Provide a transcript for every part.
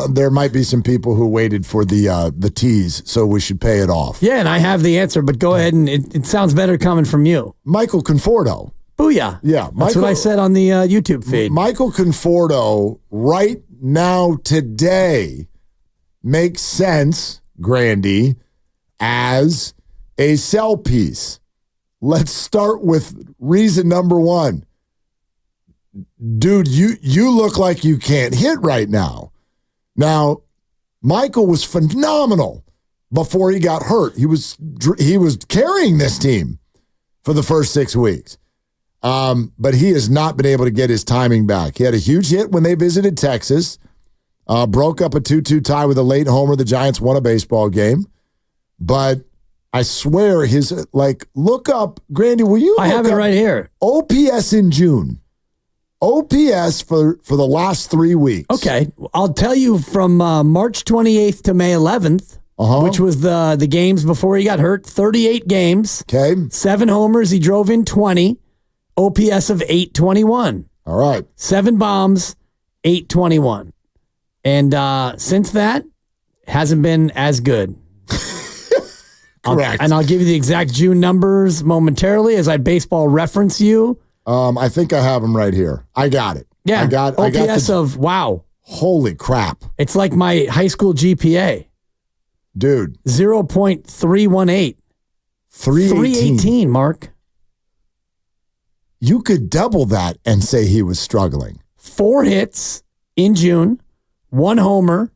there might be some people who waited for the tease, so we should pay it off. Yeah, and I have the answer, but go ahead, and it sounds better coming from you. Michael Conforto. Booyah. Yeah. That's what I said on the YouTube feed. Michael Conforto right now today makes sense, Grandi, as a sell piece. Let's start with reason number one. Dude, you look like you can't hit right now. Now, Michael was phenomenal before he got hurt. He was carrying this team for the first 6 weeks. But he has not been able to get his timing back. He had a huge hit when they visited Texas, broke up a 2-2 tie with a late homer. The Giants won a baseball game. But I swear look up, Grandi, will you? I have it right here. OPS in June. OPS for the last 3 weeks. Okay. I'll tell you from March 28th to May 11th, which was the games before he got hurt, 38 games. Okay. 7 homers. He drove in 20. OPS of 821. All right. 7 bombs, 821. And since that, hasn't been as good. Correct. I'll give you the exact June numbers momentarily as I baseball reference you. I think I have them right here. I got it. Yeah. OPS of, wow. Holy crap. It's like my high school GPA. Dude. 0.318. 318, Mark. You could double that and say he was struggling. 4 hits in June, 1 homer,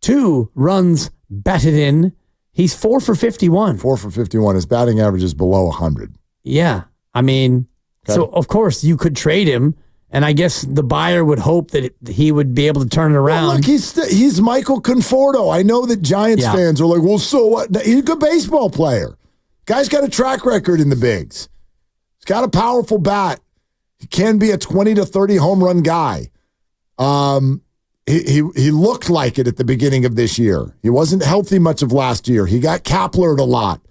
2 runs batted in. He's 4 for 51. 4 for 51. His batting average is below 100. Yeah. I mean, so of course you could trade him, and I guess the buyer would hope that he would be able to turn it around. Well, look, he's Michael Conforto. I know that Giants fans are like, well, so what? He's a good baseball player. Guy's got a track record in the bigs. He's got a powerful bat. He can be a 20 to 30 home run guy. He looked like it at the beginning of this year. He wasn't healthy much of last year. He got Kaplered a lot.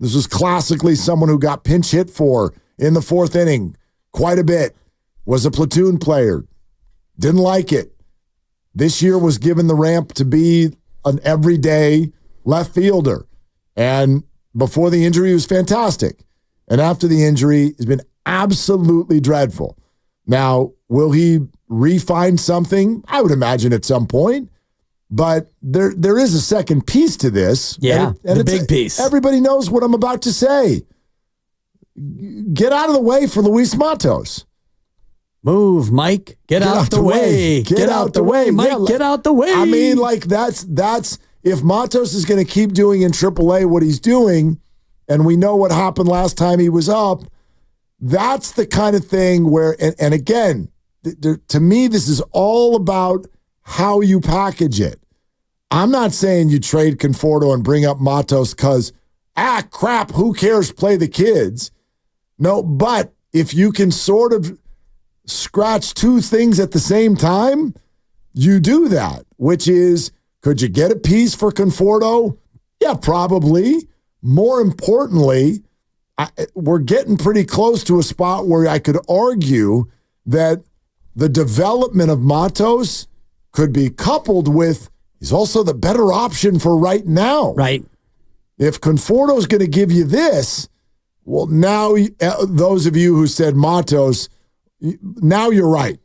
This was classically someone who got pinch hit for in the 4th inning quite a bit. Was a platoon player. Didn't like it. This year was given the ramp to be an everyday left fielder. And before the injury, he was fantastic. And after the injury, he's been absolutely dreadful. Now, will he refine something? I would imagine at some point. But there is a second piece to this. Yeah, and the big piece. Everybody knows what I'm about to say. Get out of the way for Luis Matos. Move, Mike. Get out the way. Get out the way, Mike. Yeah, get out the way. I mean, that's if Matos is going to keep doing in AAA what he's doing, and we know what happened last time he was up, that's the kind of thing where, and again, to me, this is all about how you package it. I'm not saying you trade Conforto and bring up Matos because, crap, who cares? Play the kids. No, but if you can sort of scratch 2 things at the same time, you do that, which is, could you get a piece for Conforto? Yeah, probably. More importantly, we're getting pretty close to a spot where I could argue that the development of Matos could be coupled with he's also the better option for right now. Right. If Conforto's going to give you this, well, now those of you who said Matos, now you're right.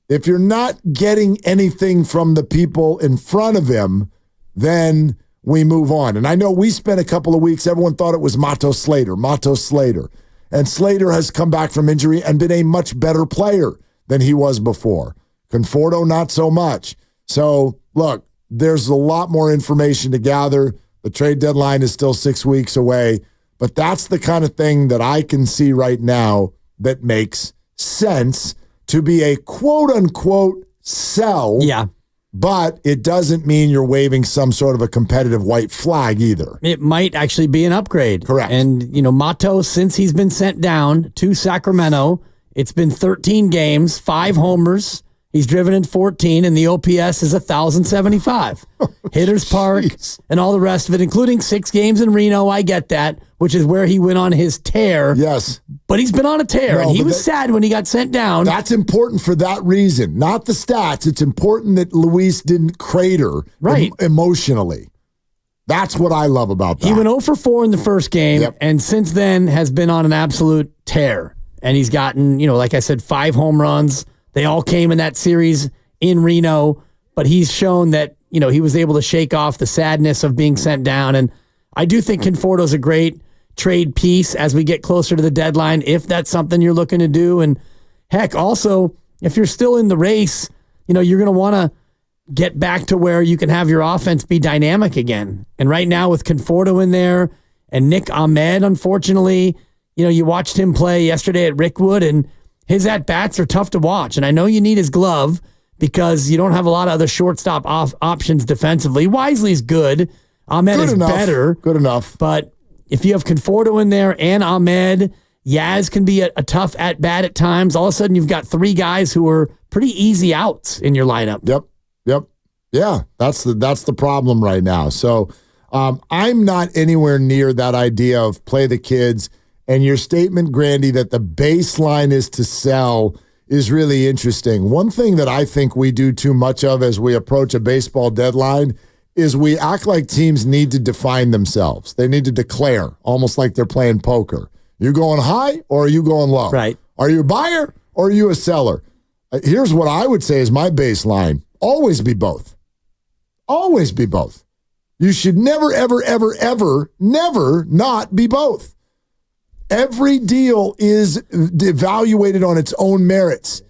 If you're not getting anything from the people in front of him, then we move on. And I know we spent a couple of weeks, everyone thought it was Matos Slater. And Slater has come back from injury and been a much better player than he was before. Conforto, not so much. So, look, there's a lot more information to gather. The trade deadline is still 6 weeks away. But that's the kind of thing that I can see right now that makes sense to be a quote-unquote sell. Yeah. But it doesn't mean you're waving some sort of a competitive white flag either. It might actually be an upgrade. Correct. And, Matos, since he's been sent down to Sacramento, it's been 13 games, 5 homers. He's driven in 14, and the OPS is 1,075. Hitters Park and all the rest of it, including 6 games in Reno. I get that, which is where he went on his tear. Yes. But he's been on a tear, and he was sad when he got sent down. That's important for that reason, not the stats. It's important that Luis didn't crater emotionally. That's what I love about that. He went 0 for 4 in the first game, and since then has been on an absolute tear. And he's gotten, like I said, 5 home runs. They all came in that series in Reno, but he's shown that, he was able to shake off the sadness of being sent down. And I do think Conforto's a great trade piece as we get closer to the deadline, if that's something you're looking to do. And heck, also, if you're still in the race, you're going to want to get back to where you can have your offense be dynamic again. And right now with Conforto in there and Nick Ahmed, unfortunately, you watched him play yesterday at Rickwood, and his at-bats are tough to watch. And I know you need his glove because you don't have a lot of other shortstop options defensively. Wisely's good. Ahmed is better. Good enough. But if you have Conforto in there and Ahmed, Yaz can be a tough at-bat at times. All of a sudden, you've got 3 guys who are pretty easy outs in your lineup. Yep. Yeah, that's the problem right now. So I'm not anywhere near that idea of play the kids. And your statement, Grandi, that the baseline is to sell is really interesting. One thing that I think we do too much of as we approach a baseball deadline is we act like teams need to define themselves. They need to declare, almost like they're playing poker. You going high or are you going low? Right. Are you a buyer or are you a seller? Here's what I would say is my baseline. Always be both. Always be both. You should never, ever, ever, ever, never not be both. Every deal is evaluated on its own merits.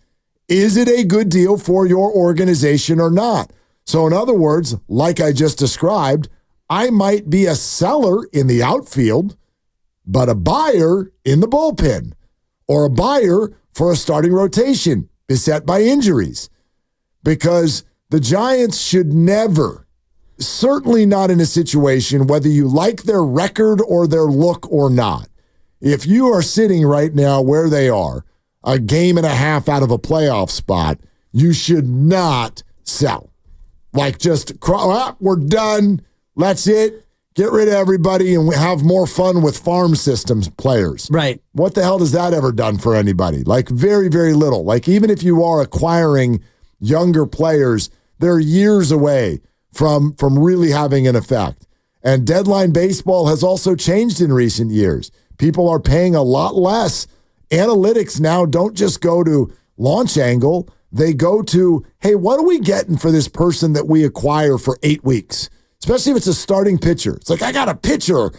Is it a good deal for your organization or not? So in other words, like I just described, I might be a seller in the outfield, but a buyer in the bullpen, or a buyer for a starting rotation beset by injuries. Because the Giants should never, certainly not in a situation, whether you like their record or their look or not, if you are sitting right now where they are, a game and a half out of a playoff spot, you should not sell. Like just, we're done. That's it. Get rid of everybody and have more fun with farm systems players. Right. What the hell has that ever done for anybody? Like very, very little. Like even if you are acquiring younger players, they're years away from really having an effect. And deadline baseball has also changed in recent years. People are paying a lot less. Analytics now don't just go to launch angle. They go to, hey, what are we getting for this person that we acquire for 8 weeks? Especially if it's a starting pitcher. It's like, I got a pitcher,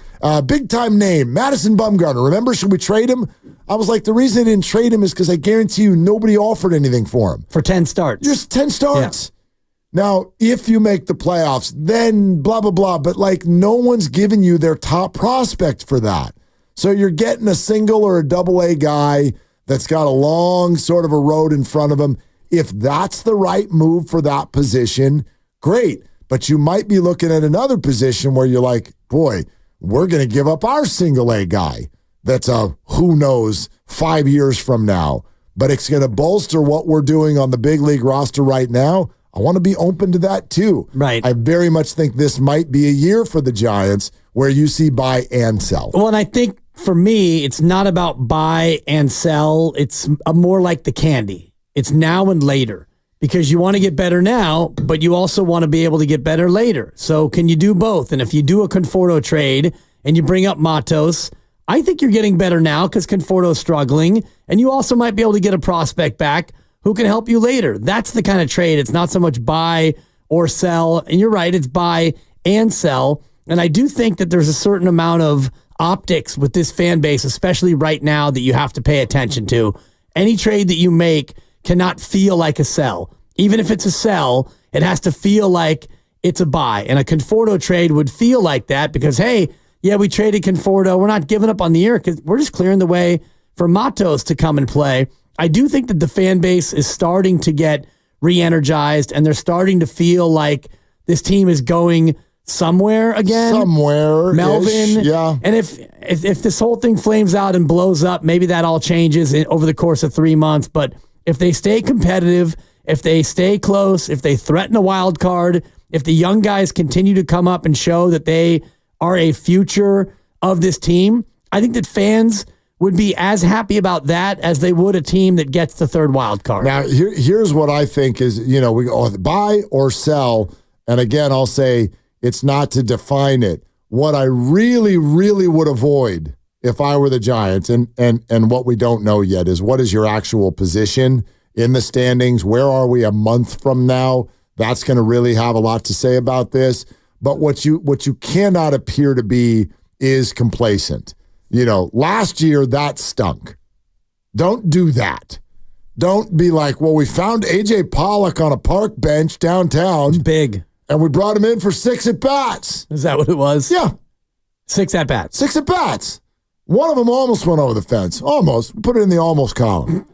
big-time name, Madison Bumgarner. Remember, should we trade him? I was like, the reason I didn't trade him is because I guarantee you nobody offered anything for him. For 10 starts. Just 10 starts. Yeah. Now, if you make the playoffs, then blah, blah, blah. But, like, no one's giving you their top prospect for that. So you're getting a single or a double-A guy that's got a long sort of a road in front of him. If that's the right move for that position, great. But you might be looking at another position where you're like, boy, we're going to give up our single-A guy that's a who knows 5 years from now. But it's going to bolster what we're doing on the big league roster right now. I want to be open to that too. Right. I very much think this might be a year for the Giants where you see buy and sell. Well, and I think for me, it's not about buy and sell. It's more like the candy. It's now and later. Because you want to get better now, but you also want to be able to get better later. So can you do both? And if you do a Conforto trade and you bring up Matos, I think you're getting better now because Conforto's struggling, and you also might be able to get a prospect back who can help you later. That's the kind of trade. It's not so much buy or sell. And you're right, it's buy and sell. And I do think that there's a certain amount of optics with this fan base, especially right now, that you have to pay attention to. Any trade that you make cannot feel like a sell. Even if it's a sell, it has to feel like it's a buy. And a Conforto trade would feel like that because, hey, yeah, we traded Conforto. We're not giving up on the year because we're just clearing the way for Matos to come and play. I do think that the fan base is starting to get re-energized and they're starting to feel like this team is going somewhere again. Somewhere. Melvin. Yeah. And if this whole thing flames out and blows up, maybe that all changes over the course of 3 months. But if they stay competitive, if they stay close, if they threaten a wild card, if the young guys continue to come up and show that they are a future of this team, I think that fans would be as happy about that as they would a team that gets the third wild card. Now, here's what I think is, we go buy or sell. And again, I'll say it's not to define it. What I really, really would avoid if I were the Giants, and what we don't know yet is what is your actual position in the standings? Where are we a month from now? That's going to really have a lot to say about this. But what you cannot appear to be is complacent. Last year that stunk. Don't do that. Don't be like, well, we found A.J. Pollock on a park bench downtown. It's big. And we brought him in for 6 at-bats. Is that what it was? Yeah. 6 at-bats. 6 at-bats. One of them almost went over the fence. Almost. Put it in the almost column.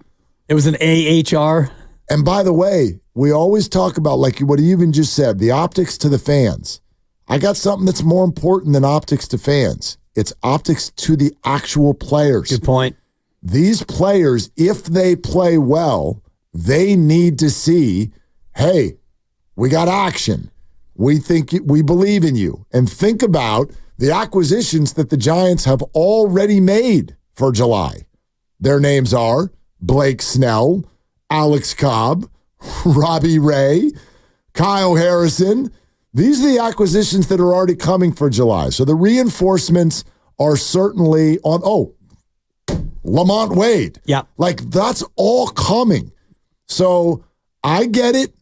It was an AHR. And by the way, we always talk about, like what you even just said, the optics to the fans. I got something that's more important than optics to fans. It's optics to the actual players. Good point. These players, if they play well, they need to see, hey, we got action. We believe in you. And think about the acquisitions that the Giants have already made for July. Their names are Blake Snell, Alex Cobb, Robbie Ray, Kyle Harrison. These are the acquisitions that are already coming for July. So the reinforcements are certainly on, Lamont Wade. Yeah. Like, that's all coming. So I get it.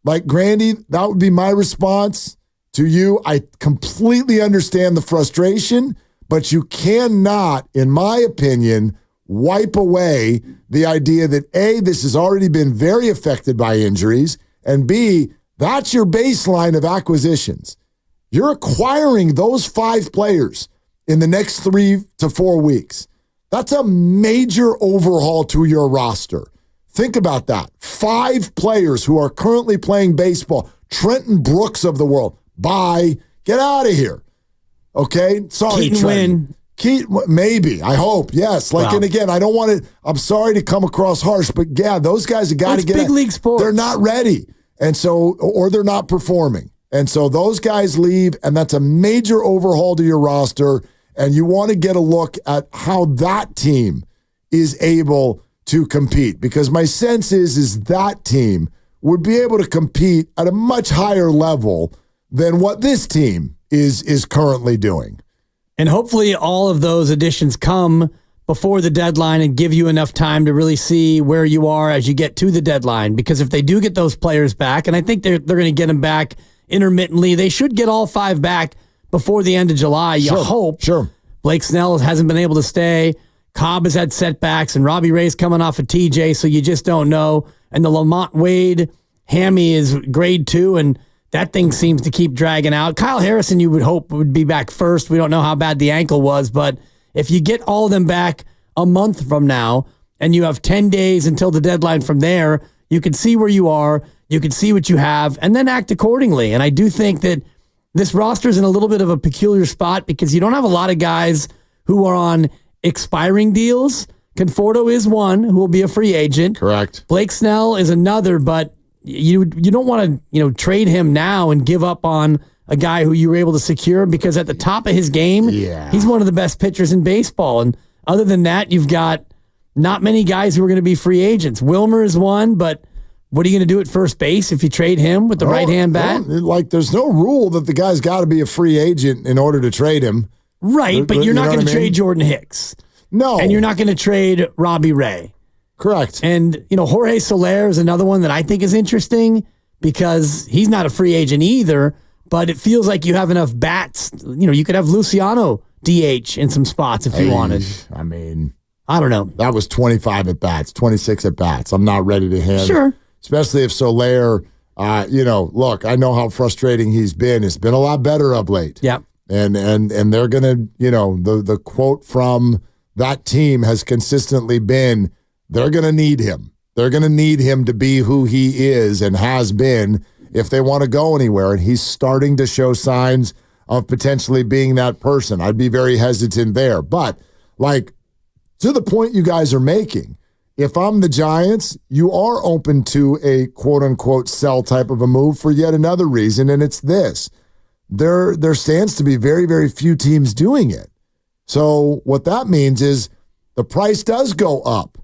Like, Grandi, that would be my response to you. I completely understand the frustration, but you cannot, in my opinion, wipe away the idea that, A, this has already been very affected by injuries, and B, that's your baseline of acquisitions. You're acquiring those 5 players in the next 3 to 4 weeks. That's a major overhaul to your roster. Think about that. 5 players who are currently playing baseball. Trenton Brooks of the world. Bye. Get out of here. Okay? Sorry, Keaton Trenton. Maybe. I hope. Yes. And again, I don't want to, I'm sorry to come across harsh, but yeah, those guys have got to get big league sports. They're not ready. And so, or they're not performing. And so those guys leave, and that's a major overhaul to your roster. And you want to get a look at how that team is able to compete, because my sense is that team would be able to compete at a much higher level than what this team is currently doing. And hopefully all of those additions come before the deadline and give you enough time to really see where you are as you get to the deadline. Because if they do get those players back, and I think they're going to get them back intermittently, they should get all 5 back before the end of July. You hope. Sure. Blake Snell hasn't been able to stay. Cobb has had setbacks, and Robbie Ray's coming off of TJ, so you just don't know. And the Lamont Wade hammy is grade 2, and that thing seems to keep dragging out. Kyle Harrison, you would hope, would be back first. We don't know how bad the ankle was, but if you get all of them back a month from now, and you have 10 days until the deadline from there, you can see where you are, you can see what you have, and then act accordingly. And I do think that this roster is in a little bit of a peculiar spot because you don't have a lot of guys who are on expiring deals. Conforto is one who will be a free agent. Correct. Blake Snell is another, but you don't want to trade him now and give up on a guy who you were able to secure, because at the top of his game, he's one of the best pitchers in baseball. And other than that, you've got not many guys who are going to be free agents. Wilmer is one, but what are you going to do at first base if you trade him with the right-hand bat? There's no rule that the guy's got to be a free agent in order to trade him. Right, but you're not going to trade Jordan Hicks. No. And you're not going to trade Robbie Ray. Correct. And, Jorge Soler is another one that I think is interesting because he's not a free agent either, but it feels like you have enough bats. You could have Luciano DH in some spots if you wanted. I mean, I don't know. That was 25 at bats, 26 at bats. I'm not ready to hand. Sure. Especially if Soler, look, I know how frustrating he's been. It's been a lot better of late. Yeah. And they're going to, the quote from that team has consistently been, they're going to need him. They're going to need him to be who he is and has been if they want to go anywhere. And he's starting to show signs of potentially being that person. I'd be very hesitant there. But, to the point you guys are making, if I'm the Giants, you are open to a quote-unquote sell type of a move for yet another reason, and it's this. There stands to be very, very few teams doing it. So what that means is the price does go up.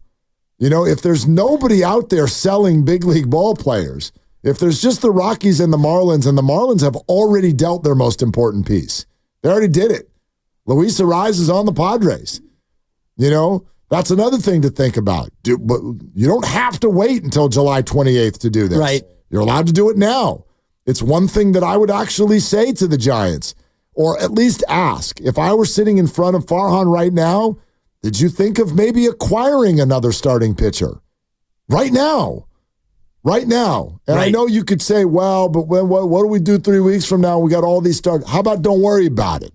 If there's nobody out there selling big league ball players, if there's just the Rockies and the Marlins have already dealt their most important piece. They already did it. Luis Matos is on the Padres. That's another thing to think about. But you don't have to wait until July 28th to do this. Right. You're allowed to do it now. It's one thing that I would actually say to the Giants, or at least ask. If I were sitting in front of Farhan right now, did you think of maybe acquiring another starting pitcher? Right now. And I know you could say, well, but what do we do 3 weeks from now? We got all these starters. How about don't worry about it?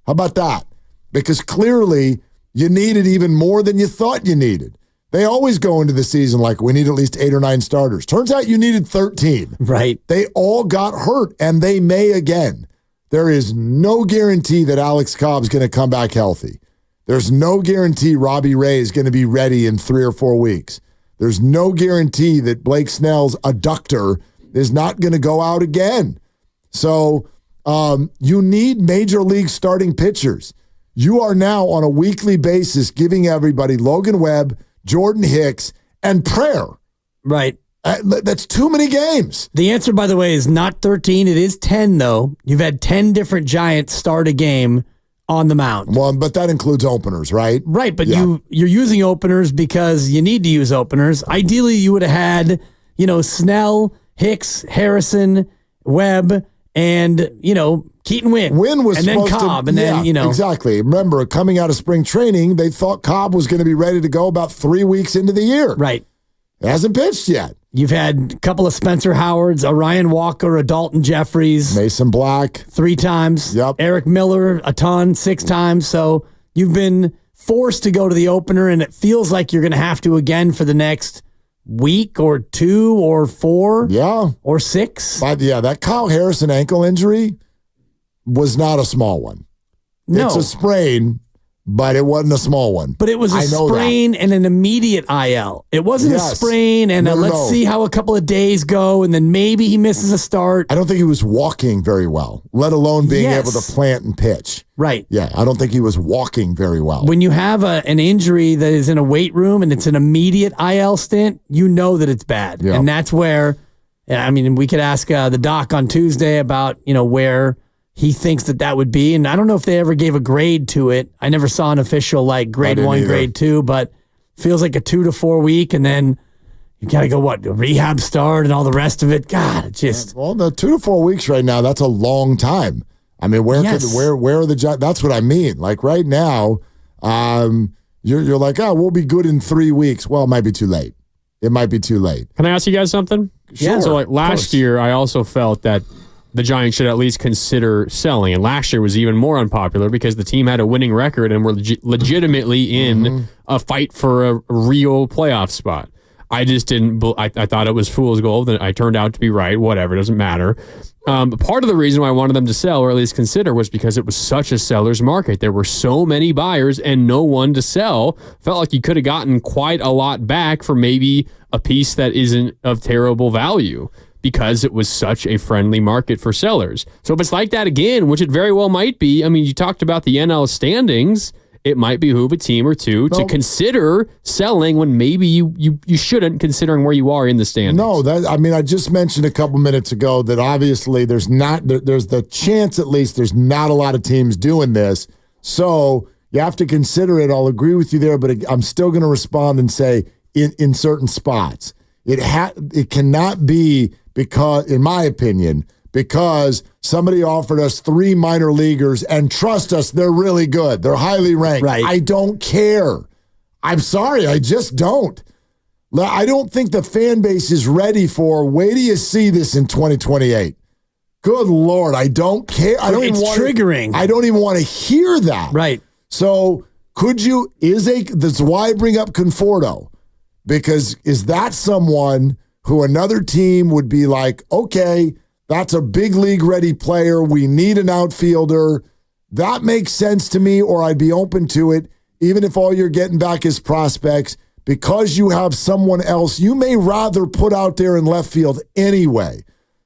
How about that? Because clearly you needed even more than you thought you needed. They always go into the season like, we need at least 8 or 9 starters. Turns out you needed 13. Right. They all got hurt, and they may again. There is no guarantee that Alex Cobb's going to come back healthy. There's no guarantee Robbie Ray is going to be ready in 3 or 4 weeks. There's no guarantee that Blake Snell's adductor is not going to go out again. So you need major league starting pitchers. You are now on a weekly basis giving everybody Logan Webb, Jordan Hicks, and Prayer. Right. That's too many games. The answer, by the way, is not 13. It is 10, though. You've had 10 different Giants start a game on the mound. Well, but that includes openers, right? Right, but you're using openers because you need to use openers. Ideally, you would have had, Snell, Hicks, Harrison, Webb, and, Keaton Winn. Winn was and then Cobb, and then, Exactly. Remember, coming out of spring training, they thought Cobb was going to be ready to go about 3 weeks into the year. Right. It hasn't pitched yet. You've had a couple of Spencer Howards, a Ryan Walker, a Dalton Jeffries. Mason Black. 3 times. Yep. Eric Miller, a ton, 6 times. So you've been forced to go to the opener, and it feels like you're going to have to again for the next week or 2 or 4 or 6. But that Kyle Harrison ankle injury was not a small one. No. It's a sprain, but it wasn't a small one. But it was a sprain and an immediate IL. It wasn't a sprain and let's see how a couple of days go, and then maybe he misses a start. I don't think he was walking very well, let alone being able to plant and pitch. Right. Yeah, I don't think he was walking very well. When you have an injury that is in a weight room and it's an immediate IL stint, you know that it's bad. Yeah. And that's where, we could ask the doc on Tuesday about, where he thinks that would be. And I don't know if they ever gave a grade to it. I never saw an official grade 1, either. Grade 2, but feels like a 2 to 4 week. And then you got to go, a rehab start and all the rest of it. God, it just. Well, the 2 to 4 weeks right now, that's a long time. I mean, where are the Giants? That's what I mean. Like right now, you're like, we'll be good in 3 weeks. Well, it might be too late. Can I ask you guys something? Sure. So last year, I also felt that the Giants should at least consider selling. And last year was even more unpopular because the team had a winning record and were legitimately in a fight for a real playoff spot. I just didn't. I thought it was fool's gold, and I turned out to be right. Whatever, doesn't matter. Part of the reason why I wanted them to sell, or at least consider, was because it was such a seller's market. There were so many buyers and no one to sell. Felt like you could have gotten quite a lot back for maybe a piece that isn't of terrible value, because it was such a friendly market for sellers. So if it's like that again, which it very well might be, you talked about the NL standings, it might behoove a team or two to consider selling when maybe you shouldn't, considering where you are in the standings. No, I just mentioned a couple minutes ago that obviously there's the chance, at least, there's not a lot of teams doing this. So you have to consider it. I'll agree with you there, but I'm still going to respond and say in certain spots. It cannot be because, in my opinion, because somebody offered us 3 minor leaguers, and trust us, they're really good. They're highly ranked. Right. I don't care. I'm sorry, I just don't. I don't think the fan base is ready for, wait till you see this in 2028. Good Lord, I don't care. It's triggering. I don't even want to hear that. Right. So that's why I bring up Conforto, because is that someone who another team would be like, okay, that's a big league ready player. We need an outfielder. That makes sense to me, or I'd be open to it, even if all you're getting back is prospects, because you have someone else you may rather put out there in left field anyway.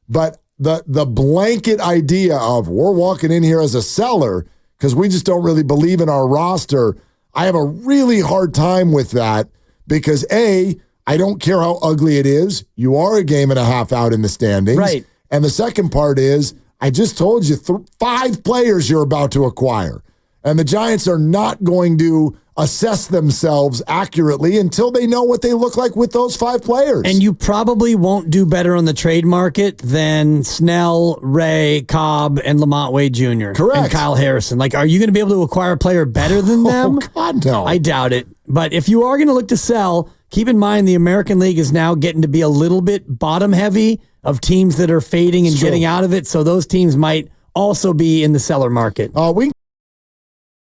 But the blanket idea of we're walking in here as a seller because we just don't really believe in our roster, I have a really hard time with that because A, I don't care how ugly it is. You are a game and a half out in the standings. Right. And the second part is, I just told you 5 players you're about to acquire. And the Giants are not going to assess themselves accurately until they know what they look like with those 5 players. And you probably won't do better on the trade market than Snell, Ray, Cobb, and Lamont Wade Jr. Correct. And Kyle Harrison. Like, are you going to be able to acquire a player better than them? Oh, God, no. I doubt it. But if you are going to look to sell, keep in mind the American League is now getting to be a little bit bottom heavy of teams that are fading and getting out of it. So those teams might also be in the seller market. We